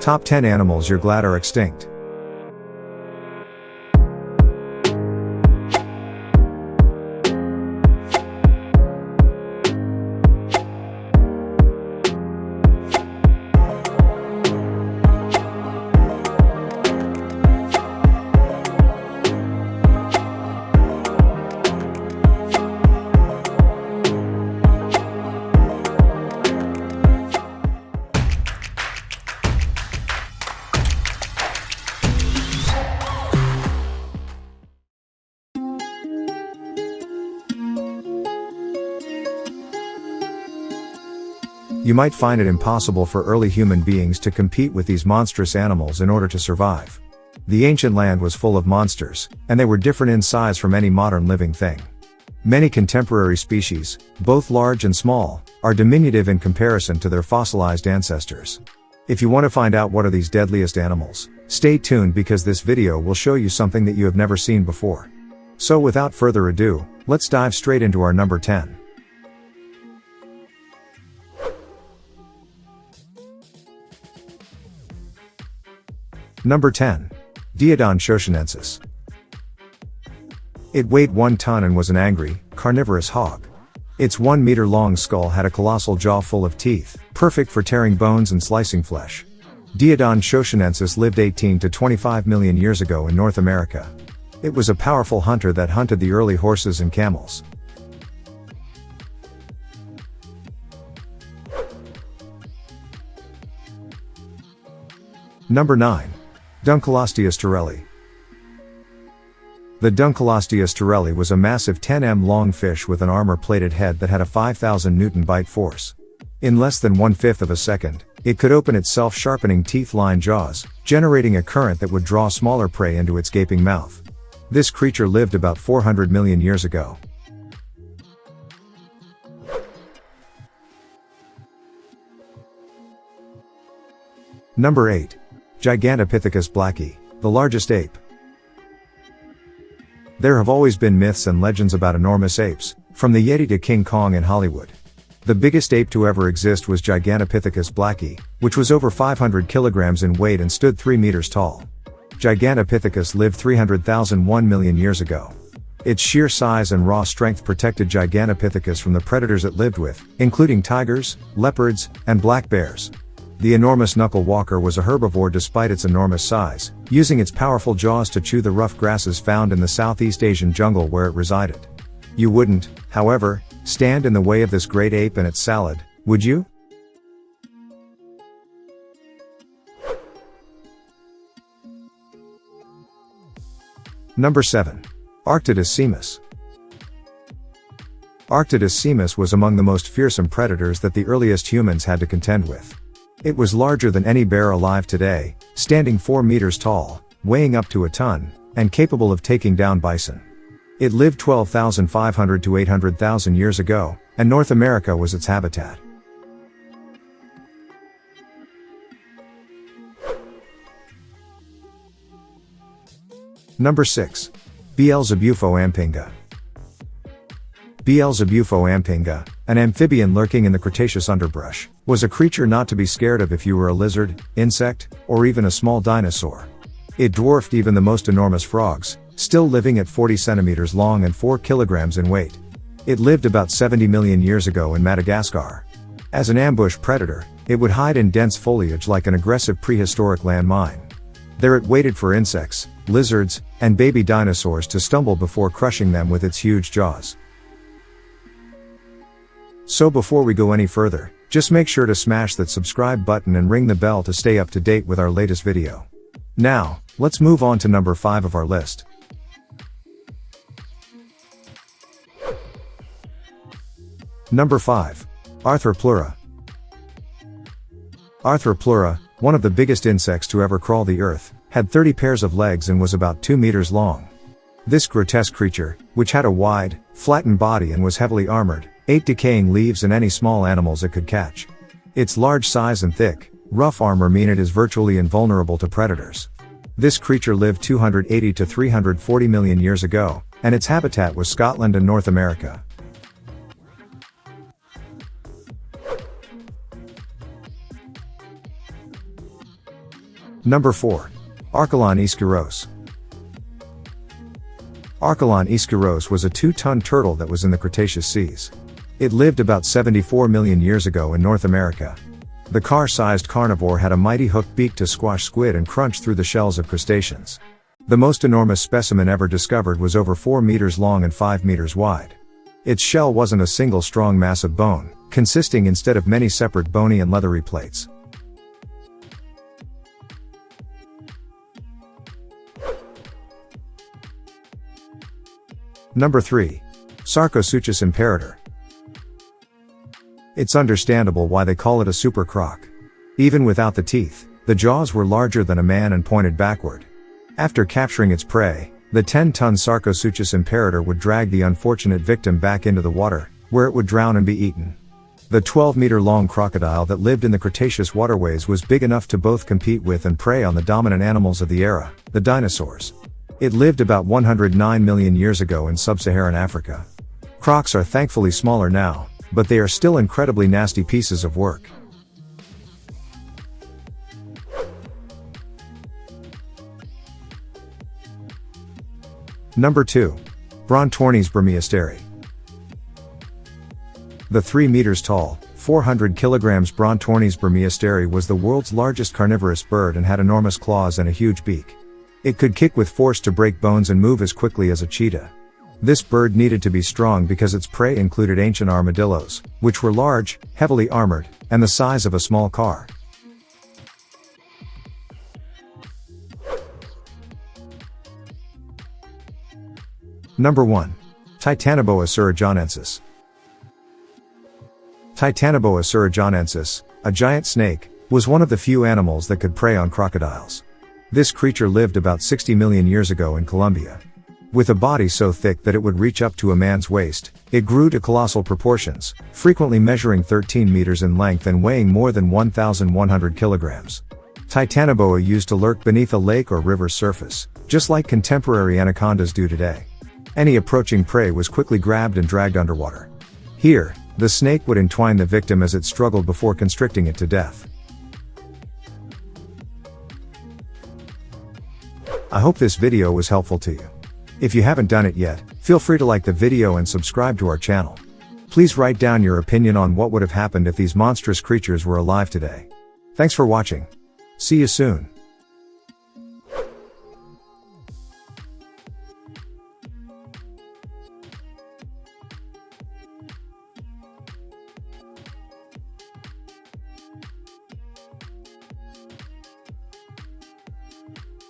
Top 10 animals you're glad are extinct. You might find it impossible for early human beings to compete with these monstrous animals in order to survive. The ancient land was full of monsters, and they were different in size from any modern living thing. Many contemporary species, both large and small, are diminutive in comparison to their fossilized ancestors. If you want to find out what are these deadliest animals, stay tuned because this video will show you something that you have never seen before. So without further ado, let's dive straight into our number 10. Number 10. Daeodon Shoshonensis. It weighed 1 ton and was an angry, carnivorous hog. Its 1-meter-long skull had a colossal jaw full of teeth, perfect for tearing bones and slicing flesh. Daeodon Shoshonensis lived 18 to 25 million years ago in North America. It was a powerful hunter that hunted the early horses and camels. Number 9. Dunkleosteus Terrelli. The Dunkleosteus Terrelli was a massive 10 long fish with an armor-plated head that had a 5,000 Newton bite force. In less than 1/5 of a second, it could open its self-sharpening teeth-lined jaws, generating a current that would draw smaller prey into its gaping mouth. This creature lived about 400 million years ago. Number 8. Gigantopithecus Blacki, the largest ape. There have always been myths and legends about enormous apes, from the Yeti to King Kong in Hollywood. The biggest ape to ever exist was Gigantopithecus Blacki, which was over 500 kilograms in weight and stood 3 meters tall. Gigantopithecus lived 300,001 million years ago. Its sheer size and raw strength protected Gigantopithecus from the predators it lived with, including tigers, leopards, and black bears. The enormous knuckle walker was a herbivore despite its enormous size, using its powerful jaws to chew the rough grasses found in the Southeast Asian jungle where it resided. You wouldn't, however, stand in the way of this great ape and its salad, would you? Number 7. Arctodus Simus. Arctodus Simus was among the most fearsome predators that the earliest humans had to contend with. It was larger than any bear alive today, standing 4 meters tall, weighing up to a ton, and capable of taking down bison. It lived 12,500 to 800,000 years ago, and North America was its habitat. Number 6. Beelzebufo Ampinga. Beelzebufo Ampinga, an amphibian lurking in the Cretaceous underbrush, was a creature not to be scared of if you were a lizard, insect, or even a small dinosaur. It dwarfed even the most enormous frogs, still living at 40 centimeters long and 4 kilograms in weight. It lived about 70 million years ago in Madagascar. As an ambush predator, it would hide in dense foliage like an aggressive prehistoric landmine. There it waited for insects, lizards, and baby dinosaurs to stumble before crushing them with its huge jaws. So before we go any further, just make sure to smash that subscribe button and ring the bell to stay up to date with our latest video. Now, let's move on to number 5 of our list. Number 5. Arthropleura. Arthropleura, one of the biggest insects to ever crawl the earth, had 30 pairs of legs and was about 2 meters long. This grotesque creature, which had a wide, flattened body and was heavily armored, ate decaying leaves and any small animals it could catch. Its large size and thick, rough armor mean it is virtually invulnerable to predators. This creature lived 280 to 340 million years ago, and its habitat was Scotland and North America. Number 4. Archelon Ischyros. Archelon Ischyros was a 2-ton turtle that was in the Cretaceous seas. It lived about 74 million years ago in North America. The car-sized carnivore had a mighty hooked beak to squash squid and crunch through the shells of crustaceans. The most enormous specimen ever discovered was over 4 meters long and 5 meters wide. Its shell wasn't a single strong mass of bone, consisting instead of many separate bony and leathery plates. Number 3. Sarcosuchus Imperator. It's understandable why they call it a super croc. Even without the teeth, the jaws were larger than a man and pointed backward. After capturing its prey, the 10-ton Sarcosuchus Imperator would drag the unfortunate victim back into the water, where it would drown and be eaten. The 12-meter-long crocodile that lived in the Cretaceous waterways was big enough to both compete with and prey on the dominant animals of the era, the dinosaurs. It lived about 109 million years ago in sub-Saharan Africa. Crocs are thankfully smaller now, but they are still incredibly nasty pieces of work. Number 2. Brontornis burmeisteri. The 3 meters tall, 400 kilograms Brontornis burmeisteri was the world's largest carnivorous bird and had enormous claws and a huge beak. It could kick with force to break bones and move as quickly as a cheetah. This bird needed to be strong because its prey included ancient armadillos, which were large, heavily armored, and the size of a small car. Number 1. Titanoboa cerrejonensis. Titanoboa cerrejonensis, a giant snake, was one of the few animals that could prey on crocodiles. This creature lived about 60 million years ago in Colombia. With a body so thick that it would reach up to a man's waist, it grew to colossal proportions, frequently measuring 13 meters in length and weighing more than 1,100 kilograms. Titanoboa used to lurk beneath a lake or river's surface, just like contemporary anacondas do today. Any approaching prey was quickly grabbed and dragged underwater. Here, the snake would entwine the victim as it struggled before constricting it to death. I hope this video was helpful to you. If you haven't done it yet, feel free to like the video and subscribe to our channel. Please write down your opinion on what would have happened if these monstrous creatures were alive today. Thanks for watching. See you soon.